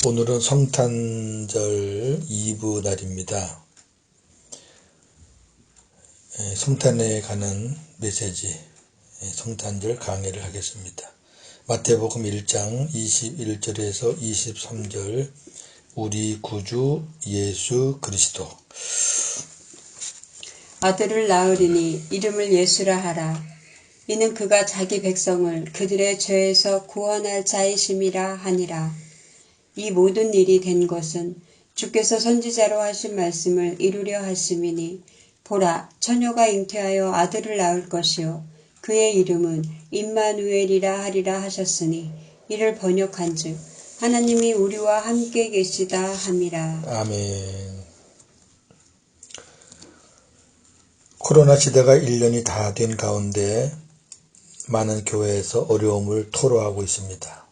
오늘은 성탄절 2부 날입니다. 성탄에 관한 메시지, 성탄절 강해를 하겠습니다. 마태복음 1장 21절에서 23절, 우리 구주 예수 그리스도. 아들을 낳으리니 이름을 예수라 하라. 이는 그가 자기 백성을 그들의 죄에서 구원할 자이심이라 하니라. 이 모든 일이 된 것은 주께서 선지자로 하신 말씀을 이루려 하심이니, 보라, 처녀가 잉태하여 아들을 낳을 것이요 그의 이름은 임마누엘이라 하리라 하셨으니, 이를 번역한즉 하나님이 우리와 함께 계시다 함이라. 아멘. 코로나 시대가 1년이 다 된 가운데 많은 교회에서 어려움을 토로하고 있습니다.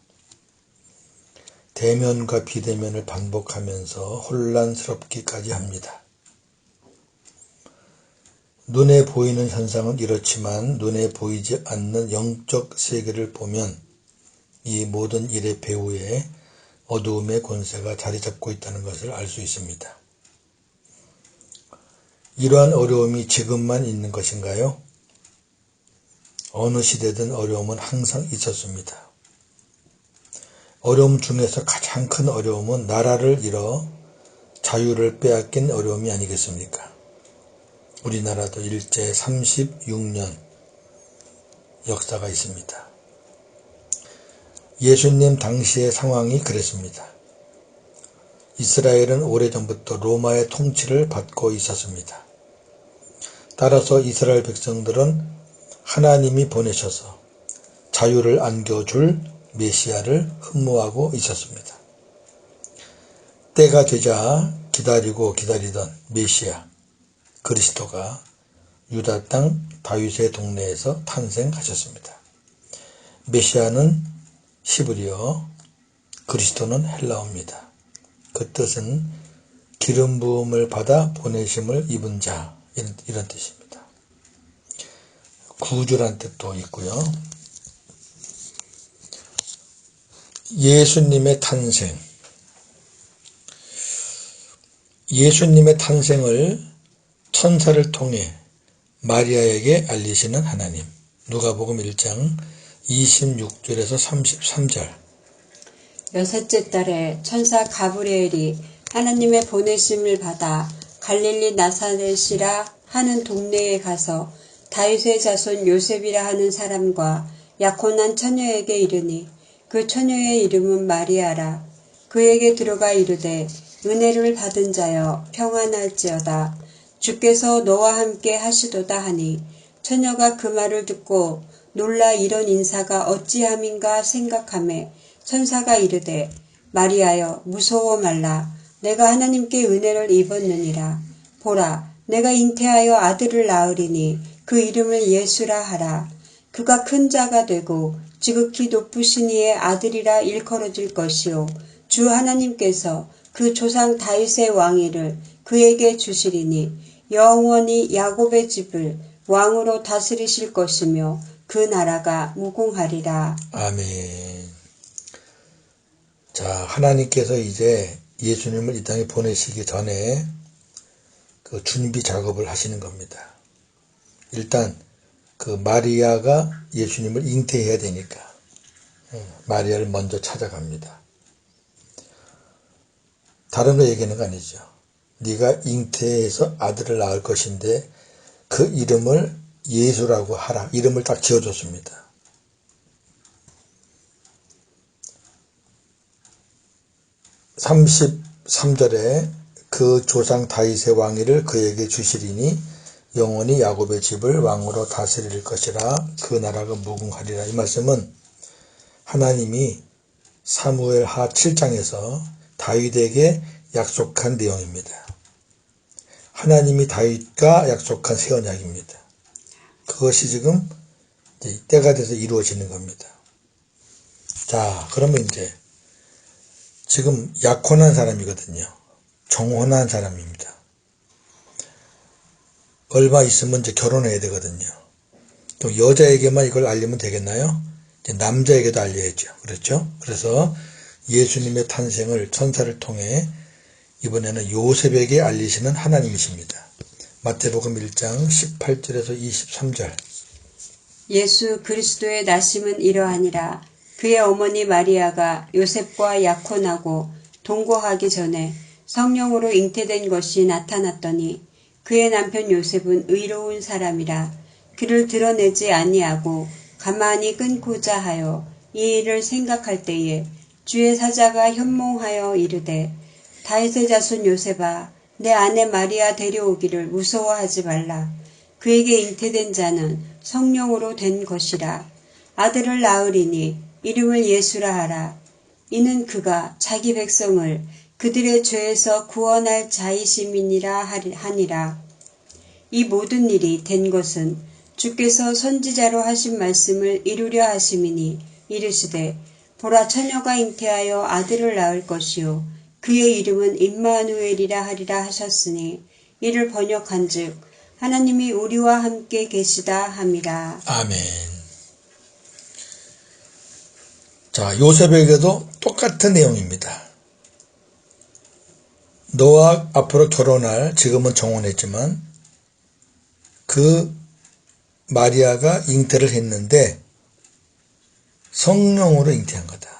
대면과 비대면을 반복하면서 혼란스럽기까지 합니다. 눈에 보이는 현상은 이렇지만 눈에 보이지 않는 영적 세계를 보면 이 모든 일의 배후에 어두움의 권세가 자리 잡고 있다는 것을 알 수 있습니다. 이러한 어려움이 지금만 있는 것인가요? 어느 시대든 어려움은 항상 있었습니다. 어려움 중에서 가장 큰 어려움은 나라를 잃어 자유를 빼앗긴 어려움이 아니겠습니까? 우리나라도 일제 36년 역사가 있습니다. 예수님 당시의 상황이 그랬습니다. 이스라엘은 오래전부터 로마의 통치를 받고 있었습니다. 따라서 이스라엘 백성들은 하나님이 보내셔서 자유를 안겨줄 메시아를 흠모하고 있었습니다. 때가 되자 기다리던 메시아 그리스도가 유다 땅 다윗의 동네에서 탄생하셨습니다. 메시아는 히브리어, 그리스도는 헬라어입니다. 그 뜻은 기름 부음을 받아 보내심을 입은 자, 이런 뜻입니다. 구주란 뜻도 있고요. 예수님의 탄생. 예수님의 탄생을 천사를 통해 마리아에게 알리시는 하나님. 누가복음 1장 26절에서 33절. 여섯째 달에 천사 가브리엘이 하나님의 보내심을 받아 갈릴리 나사렛이라 하는 동네에 가서 다윗의 자손 요셉이라 하는 사람과 약혼한 처녀에게 이르니, 그 처녀의 이름은 마리아라. 그에게 들어가 이르되, 은혜를 받은 자여 평안할지어다. 주께서 너와 함께 하시도다 하니, 처녀가 그 말을 듣고 놀라 이런 인사가 어찌함인가 생각하매, 천사가 이르되, 마리아여 무서워 말라. 내가 하나님께 은혜를 입었느니라. 보라, 내가 잉태하여 아들을 낳으리니 그 이름을 예수라 하라. 그가 큰 자가 되고 지극히 높으신 이의 아들이라 일컬어질 것이요 주 하나님께서 그 조상 다윗의 왕위를 그에게 주시리니 영원히 야곱의 집을 왕으로 다스리실 것이며 그 나라가 무궁하리라. 아멘. 자, 하나님께서 이제 예수님을 이 땅에 보내시기 전에 그 준비 작업을 하시는 겁니다. 일단 그 마리아가 예수님을 잉태해야 되니까 마리아를 먼저 찾아갑니다. 다른 거 얘기하는 거 아니죠. 네가 잉태해서 아들을 낳을 것인데 그 이름을 예수라고 하라. 이름을 딱 지어줬습니다. (33절에) 그 조상 다윗의 왕위를 그에게 주시리니 영원히 야곱의 집을 왕으로 다스릴 것이라. 그 나라가 무궁하리라. 이 말씀은 하나님이 사무엘하 7장에서 다윗에게 약속한 내용입니다. 하나님이 다윗과 약속한 새 언약입니다. 그것이 지금 이제 때가 돼서 이루어지는 겁니다. 자, 그러면 이제 지금 약혼한 사람이거든요. 정혼한 사람입니다. 얼마 있으면 이제 결혼해야 되거든요. 또 여자에게만 이걸 알리면 되겠나요? 이제 남자에게도 알려야죠. 그렇죠? 그래서 예수님의 탄생을 천사를 통해 이번에는 요셉에게 알리시는 하나님이십니다. 마태복음 1장 18절에서 23절. 예수 그리스도의 나심은 이러하니라. 그의 어머니 마리아가 요셉과 약혼하고 동거하기 전에 성령으로 잉태된 것이 나타났더니 그의 남편 요셉은 의로운 사람이라 그를 드러내지 아니하고 가만히 끊고자 하여 이 일을 생각할 때에 주의 사자가 현몽하여 이르되 다윗의 자손 요셉아 내 아내 마리아 데려오기를 무서워하지 말라. 그에게 잉태된 자는 성령으로 된 것이라. 아들을 낳으리니 이름을 예수라 하라. 이는 그가 자기 백성을 그들의 죄에서 구원할 자이심이니라 하니라. 이 모든 일이 된 것은 주께서 선지자로 하신 말씀을 이루려 하심이니 이르시되 보라 처녀가 잉태하여 아들을 낳을 것이요 그의 이름은 임마누엘이라 하리라 하셨으니 이를 번역한즉 하나님이 우리와 함께 계시다 함이라. 아멘. 자, 요셉에게도 똑같은 내용입니다. 너와 앞으로 결혼할, 지금은 정혼했지만 그 마리아가 잉태를 했는데 성령으로 잉태한 거다.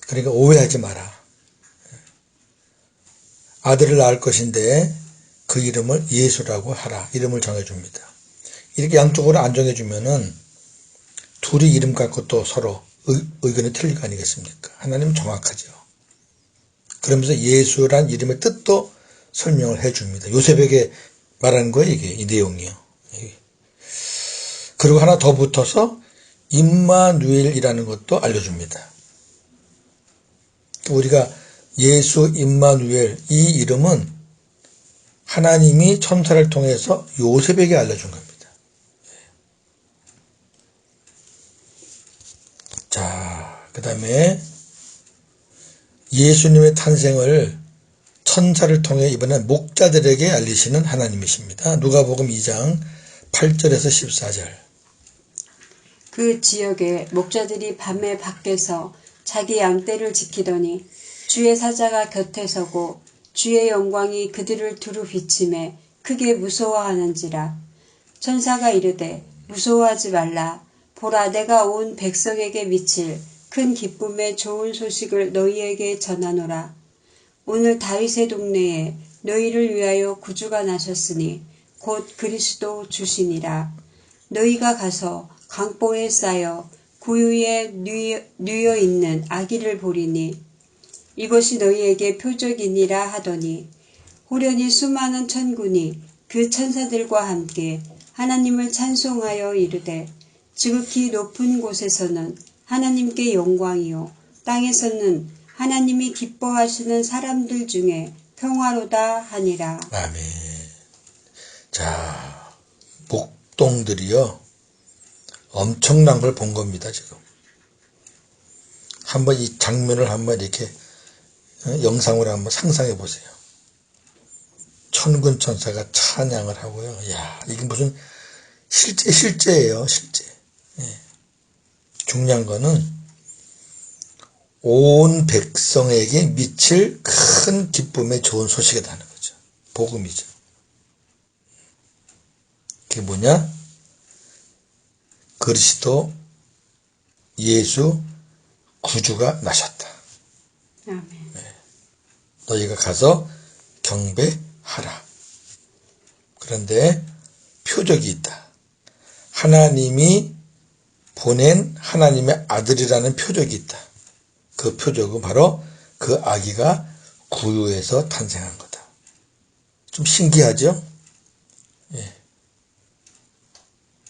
그러니까 오해하지 마라. 아들을 낳을 것인데 그 이름을 예수라고 하라. 이름을 정해줍니다. 이렇게 양쪽으로 안 정해주면은 둘이 이름 갖고 또 서로 의견이 틀릴 거 아니겠습니까? 하나님은 정확하죠. 그러면서 예수란 이름의 뜻도 설명을 해줍니다. 요셉에게 말하는 거예요, 이게, 이 내용이요. 그리고 하나 더 붙어서 임마누엘이라는 것도 알려줍니다. 우리가 예수 임마누엘, 이 이름은 하나님이 천사를 통해서 요셉에게 알려준 겁니다. 자, 그 다음에 예수님의 탄생을 천사를 통해 이번엔 목자들에게 알리시는 하나님이십니다. 누가복음 2장 8절에서 14절. 그 지역에 목자들이 밤에 밖에서 자기 양떼를 지키더니 주의 사자가 곁에 서고 주의 영광이 그들을 두루 비침에 크게 무서워하는지라. 천사가 이르되 무서워하지 말라. 보라 내가 온 백성에게 미칠 큰 기쁨의 좋은 소식을 너희에게 전하노라. 오늘 다윗의 동네에 너희를 위하여 구주가 나셨으니 곧 그리스도 주시니라. 너희가 가서 강보에 쌓여 구유에 뉘어 있는 아기를 보리니 이것이 너희에게 표적이니라 하더니 호련히 수많은 천군이 그 천사들과 함께 하나님을 찬송하여 이르되 지극히 높은 곳에서는 하나님께 영광이요 땅에서는 하나님이 기뻐하시는 사람들 중에 평화로다 하니라. 아멘. 자, 목동들이요 엄청난 걸 본 겁니다. 지금 한번 이 장면을 한번 이렇게 영상으로 한번 상상해 보세요. 천군 천사가 찬양을 하고요. 야, 이게 무슨 실제예요, 실제. 예. 중요한 거는 온 백성에게 미칠 큰 기쁨의 좋은 소식이라는 거죠. 복음이죠. 그게 뭐냐? 그리스도 예수 구주가 나셨다. 아멘. 너희가 가서 경배하라. 그런데 표적이 있다. 하나님이 보낸 하나님의 아들이라는 표적이 있다. 그 표적은 바로 그 아기가 구유에서 탄생한 거다. 좀 신기하죠? 예.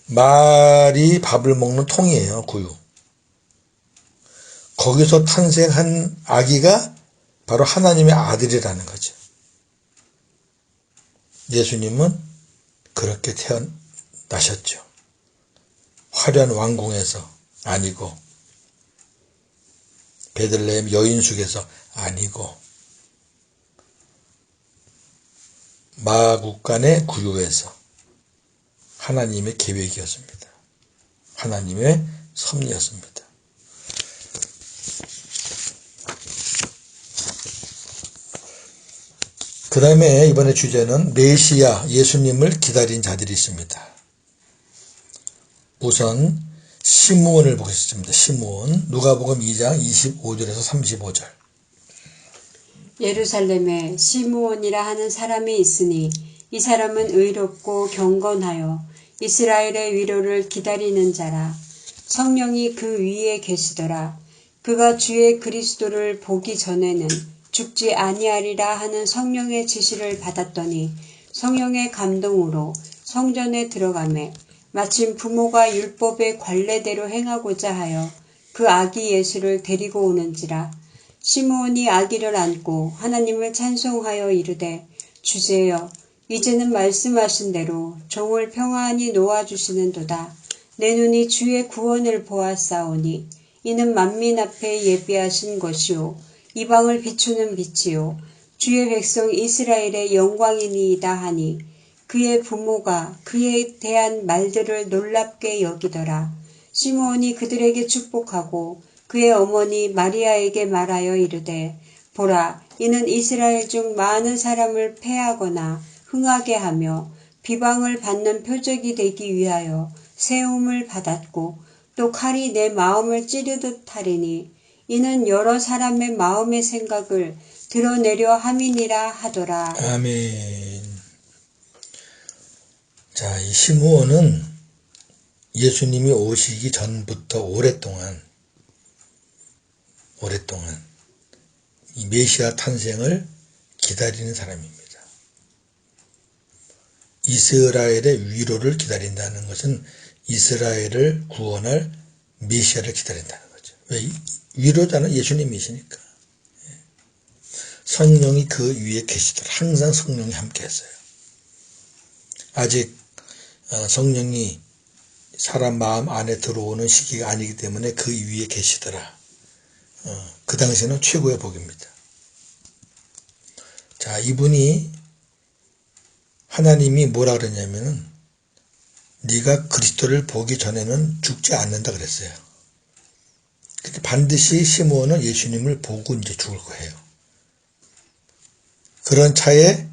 말이 밥을 먹는 통이에요, 구유. 거기서 탄생한 아기가 바로 하나님의 아들이라는 거죠. 예수님은 그렇게 태어나셨죠. 화려한 왕궁에서 아니고 베들레헴 여인숙에서 아니고 마국간의 구유에서 하나님의 계획이었습니다. 하나님의 섭리였습니다. 그 다음에 이번에 주제는 메시아 예수님을 기다린 자들이 있습니다. 우선 시므온을 보겠습니다. 시므온 누가복음 2장 25절에서 35절. 예루살렘에 시므온이라 하는 사람이 있으니 이 사람은 의롭고 경건하여 이스라엘의 위로를 기다리는 자라. 성령이 그 위에 계시더라. 그가 주의 그리스도를 보기 전에는 죽지 아니하리라 하는 성령의 지시를 받았더니 성령의 감동으로 성전에 들어가매 마침 부모가 율법의 관례대로 행하고자 하여 그 아기 예수를 데리고 오는지라. 시므온이 아기를 안고 하나님을 찬송하여 이르되 주제여 이제는 말씀하신 대로 종을 평안히 놓아주시는도다. 내 눈이 주의 구원을 보았사오니 이는 만민 앞에 예비하신 것이요 이방을 비추는 빛이요 주의 백성 이스라엘의 영광이니이다 하니 그의 부모가 그에 대한 말들을 놀랍게 여기더라. 시므온이 그들에게 축복하고 그의 어머니 마리아에게 말하여 이르되 보라 이는 이스라엘 중 많은 사람을 패하거나 흥하게 하며 비방을 받는 표적이 되기 위하여 세움을 받았고 또 칼이 내 마음을 찌르듯 하리니 이는 여러 사람의 마음의 생각을 드러내려 함이니라 하더라. 아멘. 자, 이 시므온은 예수님이 오시기 전부터 오랫동안 이 메시아 탄생을 기다리는 사람입니다. 이스라엘의 위로를 기다린다는 것은 이스라엘을 구원할 메시아를 기다린다는 거죠. 왜? 위로자는 예수님이시니까. 성령이 그 위에 계시더라. 항상 성령이 함께 했어요. 아직 성령이 사람 마음 안에 들어오는 시기가 아니기 때문에 그 위에 계시더라. 그 당시에는 최고의 복입니다. 자, 이분이 하나님이 뭐라 그랬냐면은 네가 그리스도를 보기 전에는 죽지 않는다 그랬어요. 근데 반드시 시므온은 예수님을 보고 이제 죽을 거예요. 그런 차에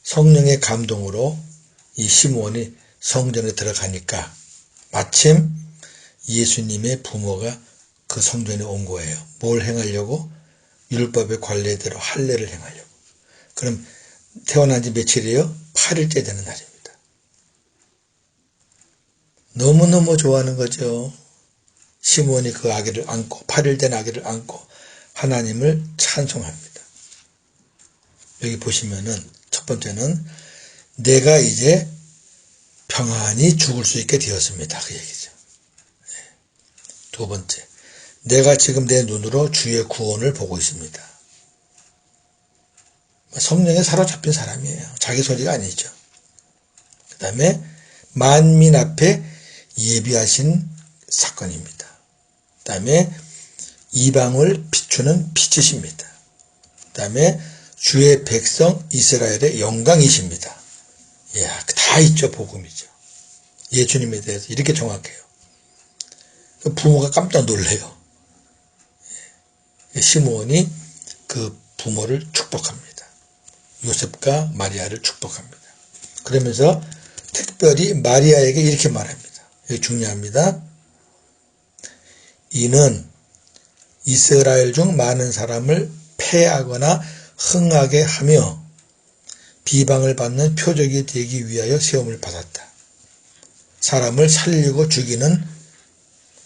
성령의 감동으로 이 시므온이 성전에 들어가니까 마침 예수님의 부모가 그 성전에 온 거예요. 뭘 행하려고? 율법의 관례대로 할례를 행하려고. 그럼 태어난 지 며칠이에요? 8일째 되는 날입니다. 너무너무 좋아하는 거죠. 시므온이 그 아기를 안고 8일 된 아기를 안고 하나님을 찬송합니다. 여기 보시면은 첫 번째는 내가 이제 평안히 죽을 수 있게 되었습니다. 그 얘기죠. 두 번째, 내가 지금 내 눈으로 주의 구원을 보고 있습니다. 성령에 사로잡힌 사람이에요. 자기 소리가 아니죠. 그 다음에 만민 앞에 예비하신 사건입니다. 그 다음에 이방을 비추는 빛이십니다. 그 다음에 주의 백성 이스라엘의 영광이십니다. 이야, 다 있죠. 복음이죠. 예수님에 대해서 이렇게 정확해요. 부모가 깜짝 놀래요. 시므온이 그 부모를 축복합니다. 요셉과 마리아를 축복합니다. 그러면서 특별히 마리아에게 이렇게 말합니다. 이게 중요합니다. 이는 이스라엘 중 많은 사람을 패하거나 흥하게 하며 비방을 받는 표적이 되기 위하여 세움을 받았다. 사람을 살리고 죽이는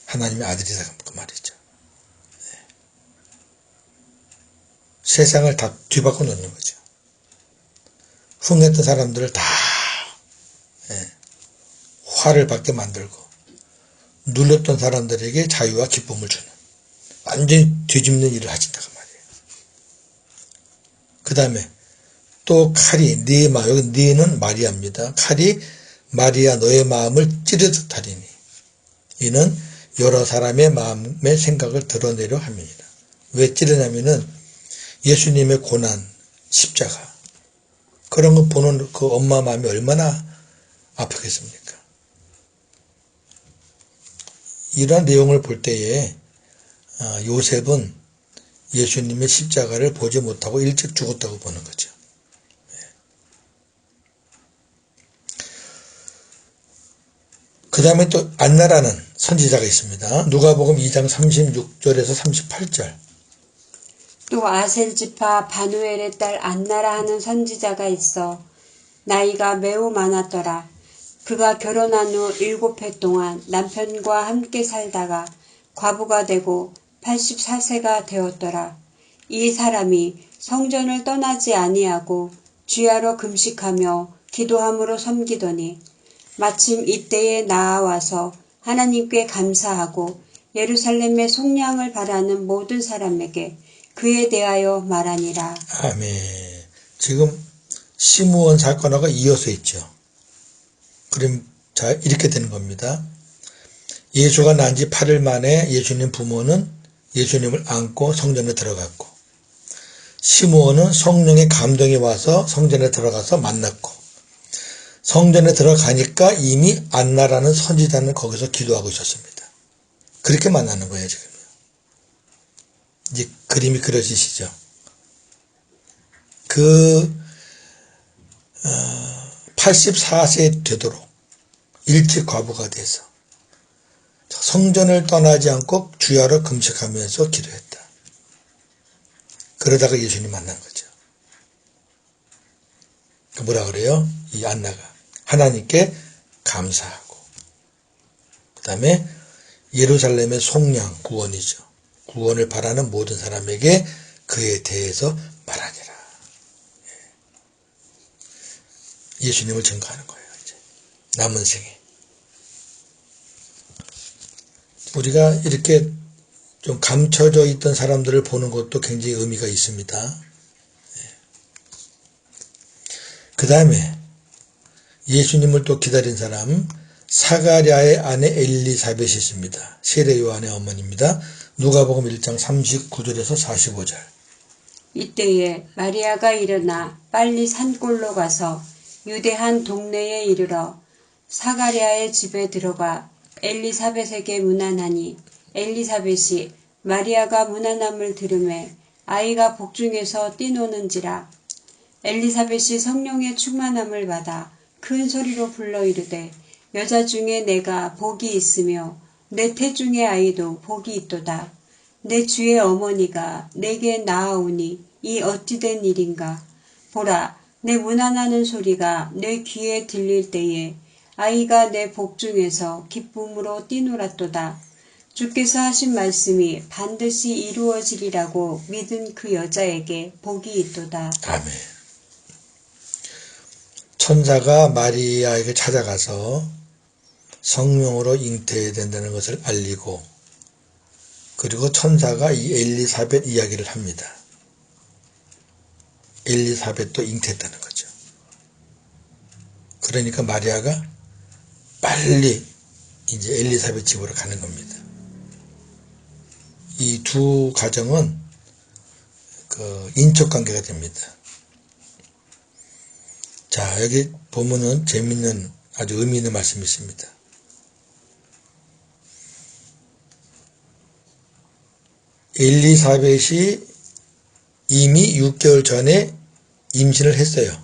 하나님의 아들이다 그 말이죠. 세상을 다 뒤바꿔 놓는 거죠. 흥했던 사람들을 다 화를 받게 만들고 눌렸던 사람들에게 자유와 기쁨을 주는 완전히 뒤집는 일을 하신다 그 말이에요. 그 다음에 또 칼이 네 마음, 여기 네는 마리아입니다. 칼이 마리아 너의 마음을 찌르듯 하리니 이는 여러 사람의 마음의 생각을 드러내려 함이니라. 왜 찌르냐면은 예수님의 고난, 십자가 그런 거 보는 그 엄마 마음이 얼마나 아프겠습니까? 이런 내용을 볼 때에 요셉은 예수님의 십자가를 보지 못하고 일찍 죽었다고 보는 거죠. 그 다음에 또 안나라는 선지자가 있습니다. 누가복음 2장 36절에서 38절. 또 아셀 지파 바누엘의 딸 안나라 하는 선지자가 있어 나이가 매우 많았더라. 그가 결혼한 후 7해 동안 남편과 함께 살다가 과부가 되고 84세가 되었더라. 이 사람이 성전을 떠나지 아니하고 주야로 금식하며 기도함으로 섬기더니 마침 이때에 나아와서 하나님께 감사하고 예루살렘의 속량을 바라는 모든 사람에게 그에 대하여 말하니라. 아멘. 지금 시므온 사건하고 이어서 있죠. 그럼 자 이렇게 되는 겁니다. 예수가 난 지 8일 만에 예수님 부모는 예수님을 안고 성전에 들어갔고, 시므온은 성령의 감동이 와서 성전에 들어가서 만났고, 성전에 들어가니까 이미 안나라는 선지자는 거기서 기도하고 있었습니다. 그렇게 만나는 거예요, 지금요. 이제 그림이 그려지시죠. 그 84세 되도록 일찍 과부가 돼서 성전을 떠나지 않고 주야로 금식하면서 기도했다. 그러다가 예수님 만난 거죠. 뭐라 그래요? 이 안나가 하나님께 감사하고, 그 다음에 예루살렘의 속량, 구원이죠. 구원을 바라는 모든 사람에게 그에 대해서 말하니라. 예수님을 증거하는 거예요. 이제 남은 생에 우리가 이렇게 좀 감춰져 있던 사람들을 보는 것도 굉장히 의미가 있습니다. 그 다음에 예수님을 또 기다린 사람, 사가랴의 아내 엘리사벳이 있습니다. 세례 요한의 어머니입니다. 누가복음 1장 39절에서 45절. 이때에 마리아가 일어나 빨리 산골로 가서 유대 한 동네에 이르러 사가랴의 집에 들어가 엘리사벳에게 문안하니 엘리사벳이 마리아가 문안함을 들으매 아이가 복중에서 뛰노는지라. 엘리사벳이 성령의 충만함을 받아 큰 소리로 불러 이르되 여자 중에 내가 복이 있으며 내 태중의 아이도 복이 있도다. 내 주의 어머니가 내게 나아오니 이 어찌된 일인가. 보라, 내 문안하는 소리가 내 귀에 들릴 때에 아이가 내 복중에서 기쁨으로 뛰놀았도다. 주께서 하신 말씀이 반드시 이루어지리라고 믿은 그 여자에게 복이 있도다. 아멘. 천사가 마리아에게 찾아가서 성령으로 잉태된다는 것을 알리고, 그리고 천사가 이 엘리사벳 이야기를 합니다. 엘리사벳도 잉태했다는 거죠. 그러니까 마리아가 빨리 이제 엘리사벳 집으로 가는 겁니다. 이 두 가정은 그 인척 관계가 됩니다. 자, 여기 보면은 재밌는 아주 의미 있는 말씀이 있습니다. 엘리사벳이 이미 6개월 전에 임신을 했어요.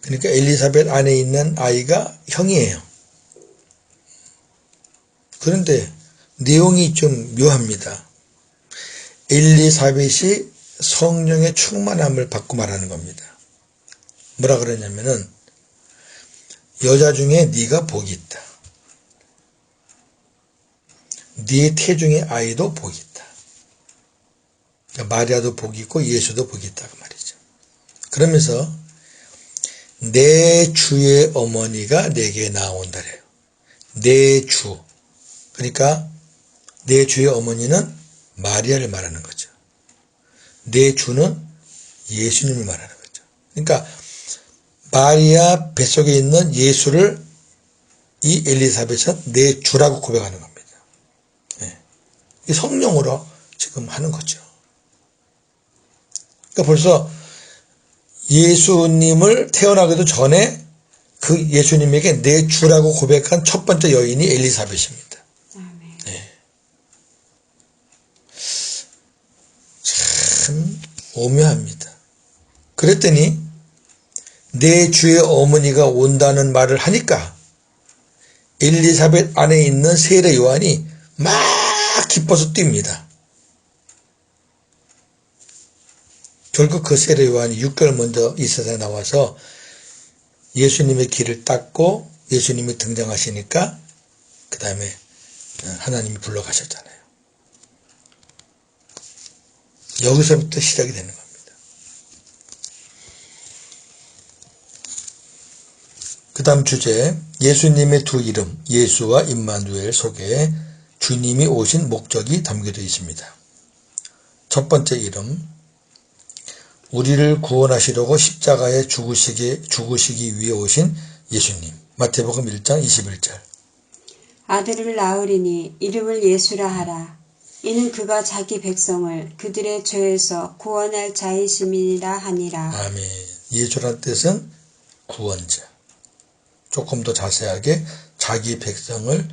그러니까 엘리사벳 안에 있는 아이가 형이에요. 그런데 내용이 좀 묘합니다. 엘리사벳이 성령의 충만함을 받고 말하는 겁니다. 뭐라 그러냐면은 여자 중에 네가 복이 있다. 네 태중의 아이도 복이 있다. 그러니까 마리아도 복이 있고 예수도 복이 있다 그 말이죠. 그러면서 내 주의 어머니가 내게 나온다래요. 내 주. 그러니까 내 주의 어머니는 마리아를 말하는 거죠. 내 주는 예수님을 말하는 거죠. 그러니까 마리아 뱃속에 있는 예수를 이 엘리사벳은 내 주라고 고백하는 겁니다. 이 성령으로 지금 하는 거죠. 그러니까 벌써 예수님을 태어나기도 전에 그 예수님에게 내 주라고 고백한 첫 번째 여인이 엘리사벳입니다. 네. 참 오묘합니다. 그랬더니 내 주의 어머니가 온다는 말을 하니까 엘리사벳 안에 있는 세례 요한이 막 기뻐서 뜁니다. 결국 그 세례 요한이 6개월 먼저 이 세상에 나와서 예수님의 길을 닦고 예수님이 등장하시니까 그 다음에 하나님이 불러가셨잖아요. 여기서부터 시작이 되는 겁니다. 그 다음 주제, 예수님의 두 이름, 예수와 임마누엘 속에 주님이 오신 목적이 담겨져 있습니다. 첫 번째 이름, 우리를 구원하시려고 십자가에 죽으시기 위해 오신 예수님. 마태복음 1장 21절. 아들을 낳으리니 이름을 예수라 하라. 이는 그가 자기 백성을 그들의 죄에서 구원할 자이심이니라 하니라. 아멘. 예수란 뜻은 구원자. 조금 더 자세하게 자기 백성을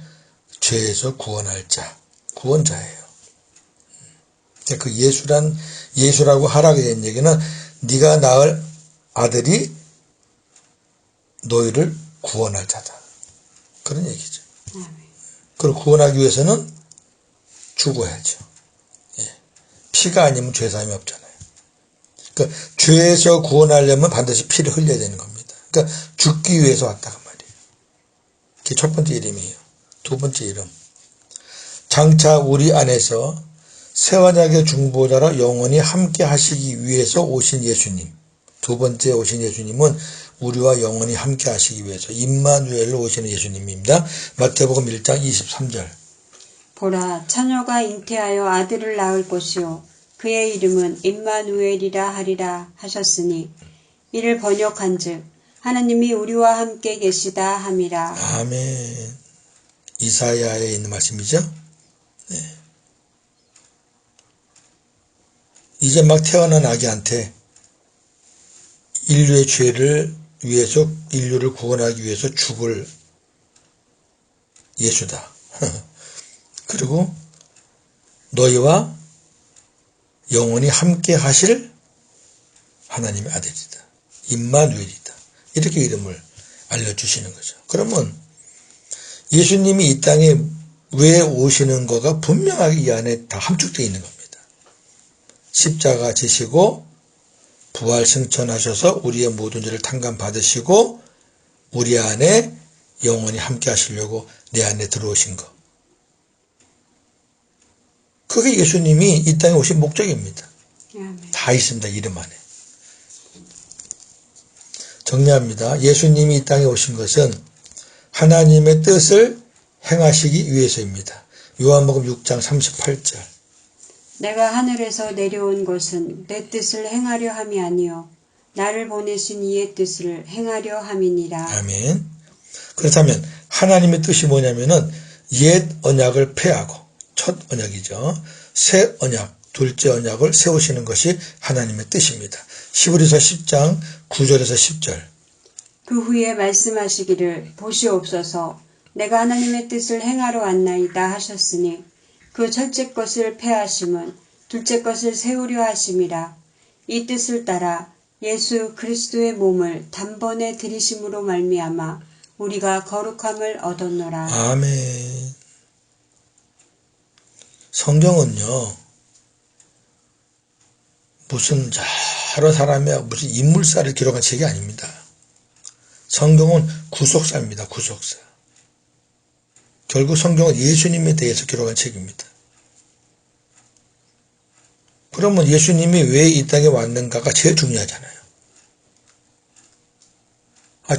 죄에서 구원할 자, 구원자예요. 그 예수라고 하라고 된 얘기는 네가 낳을 아들이 너희를 구원할 자다. 그런 얘기죠. 그걸 구원하기 위해서는 죽어야죠. 피가 아니면 죄사함이 없잖아요. 그러니까 죄에서 구원하려면 반드시 피를 흘려야 되는 겁니다. 그러니까 죽기 위해서 왔다 그 말이에요. 그게 첫 번째 이름이에요. 두 번째 이름. 장차 우리 안에서 새 언약의 중보자로 영원히 함께 하시기 위해서 오신 예수님. 두 번째 오신 예수님은 우리와 영원히 함께 하시기 위해서 임마누엘로 오시는 예수님입니다. 마태복음 1장 23절. 보라, 처녀가 잉태하여 아들을 낳을 것이요 그의 이름은 임마누엘이라 하리라 하셨으니 이를 번역한즉 하나님이 우리와 함께 계시다 함이라. 아멘. 이사야에 있는 말씀이죠. 네. 이제 막 태어난 아기한테 인류의 죄를 위해서, 인류를 구원하기 위해서 죽을 예수다. 그리고 너희와 영원히 함께 하실 하나님의 아들이다. 임마누엘이다. 이렇게 이름을 알려주시는 거죠. 그러면 예수님이 이 땅에 왜 오시는 거가 분명하게 이 안에 다 함축되어 있는 겁니다. 십자가 지시고 부활 승천하셔서 우리의 모든 죄를 탕감받으시고 우리 안에 영원히 함께 하시려고 내 안에 들어오신 것. 그게 예수님이 이 땅에 오신 목적입니다. 다 있습니다. 이름 안에. 정리합니다. 예수님이 이 땅에 오신 것은 하나님의 뜻을 행하시기 위해서입니다. 요한복음 6장 38절. 내가 하늘에서 내려온 것은 내 뜻을 행하려 함이 아니요 나를 보내신 이의 뜻을 행하려 함이니라. 아멘. 그렇다면 하나님의 뜻이 뭐냐면은 옛 언약을 폐하고 첫 언약이죠. 새 언약, 둘째 언약을 세우시는 것이 하나님의 뜻입니다. 히브리서 10장 9절에서 10절. 그 후에 말씀하시기를 보시옵소서 내가 하나님의 뜻을 행하러 왔나이다 하셨으니 그 첫째 것을 폐하심은 둘째 것을 세우려 하심이라. 이 뜻을 따라 예수 그리스도의 몸을 단번에 들이심으로 말미암아 우리가 거룩함을 얻었노라. 아멘. 성경은요, 무슨 여러 사람의 무슨 인물사를 기록한 책이 아닙니다. 성경은 구속사입니다. 구속사. 결국 성경은 예수님에 대해서 기록한 책입니다. 그러면 예수님이 왜 이 땅에 왔는가가 제일 중요하잖아요.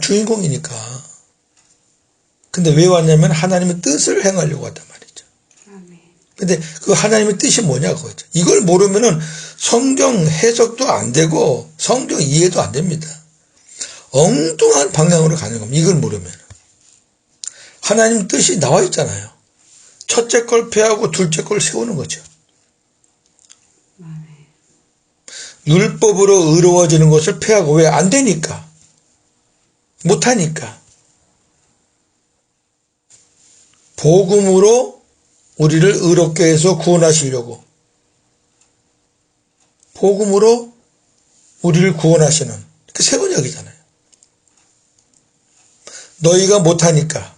주인공이니까. 근데 왜 왔냐면 하나님의 뜻을 행하려고 왔단 말이죠. 근데 그 하나님의 뜻이 뭐냐 그거죠. 이걸 모르면은 성경 해석도 안 되고 성경 이해도 안 됩니다. 엉뚱한 방향으로 가는 겁니다. 이걸 모르면. 하나님 뜻이 나와 있잖아요. 첫째 걸 폐하고 둘째 걸 세우는 거죠. 율법으로 의로워지는 것을 폐하고 왜 안 되니까. 못하니까. 복음으로 우리를 의롭게 해서 구원하시려고. 복음으로 우리를 구원하시는 그 새 언약이잖아요. 너희가 못하니까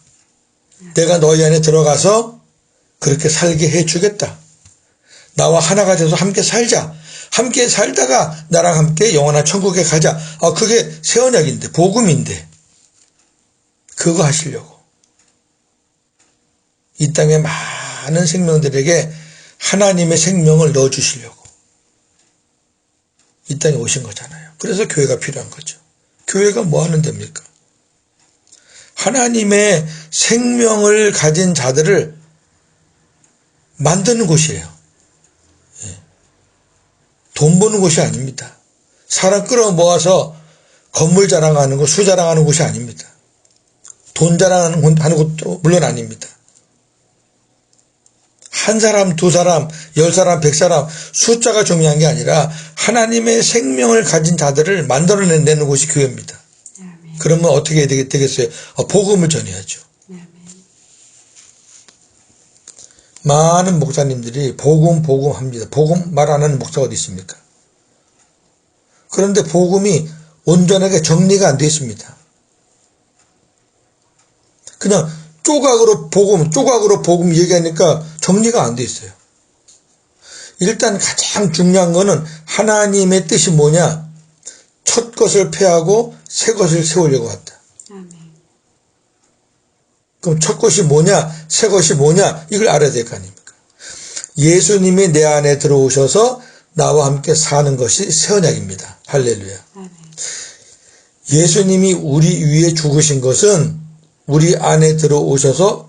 내가 너희 안에 들어가서 그렇게 살게 해주겠다. 나와 하나가 돼서 함께 살자. 함께 살다가 나랑 함께 영원한 천국에 가자. 그게 새 언약인데, 복음인데 그거 하시려고 이 땅에 많은 생명들에게 하나님의 생명을 넣어주시려고 이 땅에 오신 거잖아요. 그래서 교회가 필요한 거죠. 교회가 뭐 하는 데입니까? 하나님의 생명을 가진 자들을 만드는 곳이에요. 돈 버는 곳이 아닙니다. 사람 끌어모아서 건물 자랑하는 거, 수 자랑하는 곳이 아닙니다. 돈 자랑하는 곳도 물론 아닙니다. 한 사람, 두 사람, 10사람, 100사람 숫자가 중요한 게 아니라 하나님의 생명을 가진 자들을 만들어내는 곳이 교회입니다. 아멘. 그러면 어떻게 되겠어요? 복음을 전해야죠. 아멘. 많은 목사님들이 복음 합니다. 복음 말 안 하는 목사가 어디 있습니까? 그런데 복음이 온전하게 정리가 안 되어 있습니다. 그냥 조각으로 복음 얘기하니까 정리가 안 돼 있어요. 일단 가장 중요한 거는 하나님의 뜻이 뭐냐? 첫 것을 폐하고 새 것을 세우려고 한다. 아멘. 그럼 첫 것이 뭐냐? 새 것이 뭐냐? 이걸 알아야 될 거 아닙니까? 예수님이 내 안에 들어오셔서 나와 함께 사는 것이 새 언약입니다. 할렐루야. 아멘. 예수님이 우리 위에 죽으신 것은 우리 안에 들어오셔서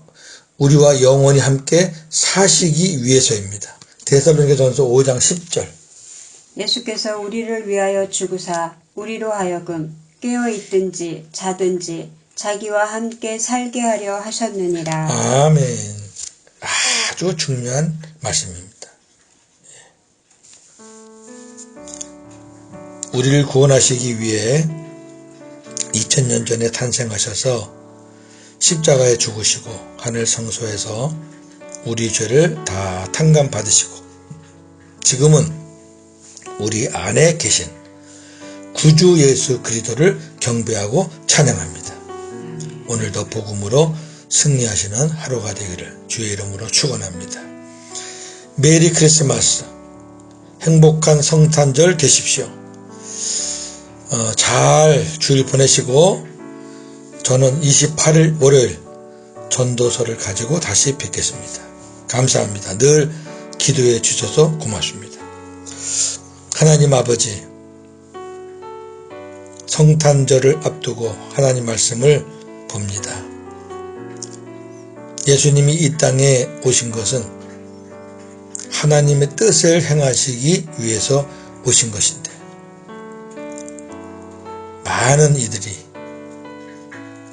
우리와 영원히 함께 사시기 위해서입니다. 데살로니가전서 5장 10절. 예수께서 우리를 위하여 죽으사 우리로 하여금 깨어있든지 자든지 자기와 함께 살게 하려 하셨느니라. 아멘. 아주 중요한 말씀입니다. 우리를 구원하시기 위해 2000년 전에 탄생하셔서 십자가에 죽으시고 하늘 성소에서 우리 죄를 다 탕감받으시고 지금은 우리 안에 계신 구주 예수 그리스도를 경배하고 찬양합니다. 오늘도 복음으로 승리하시는 하루가 되기를 주의 이름으로 축원합니다. 메리 크리스마스, 행복한 성탄절 되십시오. 잘 주일 보내시고 저는 28일 월요일 전도서를 가지고 다시 뵙겠습니다. 감사합니다. 늘 기도해 주셔서 고맙습니다. 하나님 아버지, 성탄절을 앞두고 하나님 말씀을 봅니다. 예수님이 이 땅에 오신 것은 하나님의 뜻을 행하시기 위해서 오신 것인데 많은 이들이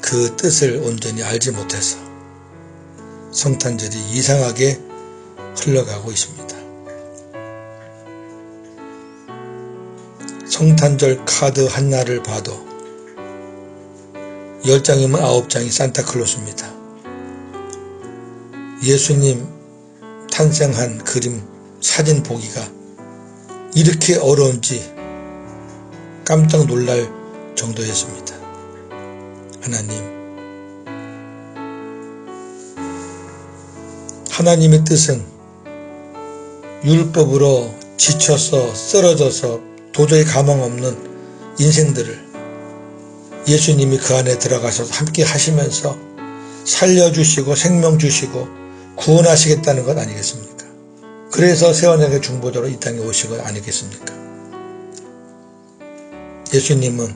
그 뜻을 온전히 알지 못해서 성탄절이 이상하게 흘러가고 있습니다. 성탄절 카드 하나를 봐도 10장이면 9장이 산타클로스입니다. 예수님 탄생한 그림 사진 보기가 이렇게 어려운지 깜짝 놀랄 정도였습니다. 하나님, 하나님의 뜻은 율법으로 지쳐서 쓰러져서 도저히 가망 없는 인생들을 예수님이 그 안에 들어가셔서 함께 하시면서 살려주시고 생명 주시고 구원하시겠다는 것 아니겠습니까? 그래서 새 언약의 중보자로 이 땅에 오신 것 아니겠습니까? 예수님은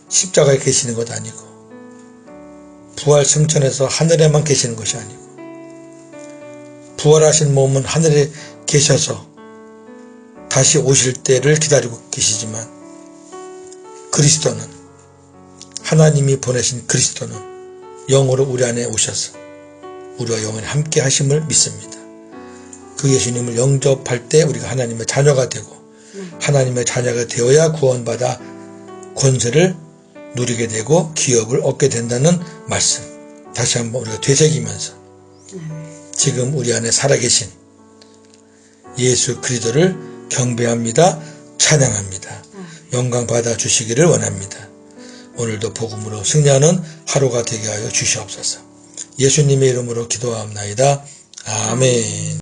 십자가에 계시는 것 아니고 부활 승천해서 하늘에만 계시는 것이 아니고 부활하신 몸은 하늘에 계셔서 다시 오실 때를 기다리고 계시지만 그리스도는 하나님이 보내신 그리스도는 영으로 우리 안에 오셔서 우리와 영원히 함께 하심을 믿습니다. 그 예수님을 영접할 때 우리가 하나님의 자녀가 되고 하나님의 자녀가 되어야 구원받아 권세를 누리게 되고 기업을 얻게 된다는 말씀 다시 한번 우리가 되새기면서 지금 우리 안에 살아계신 예수 그리스도를 경배합니다. 찬양합니다. 영광 받아 주시기를 원합니다. 오늘도 복음으로 승리하는 하루가 되게 하여 주시옵소서. 예수님의 이름으로 기도하옵나이다. 아멘.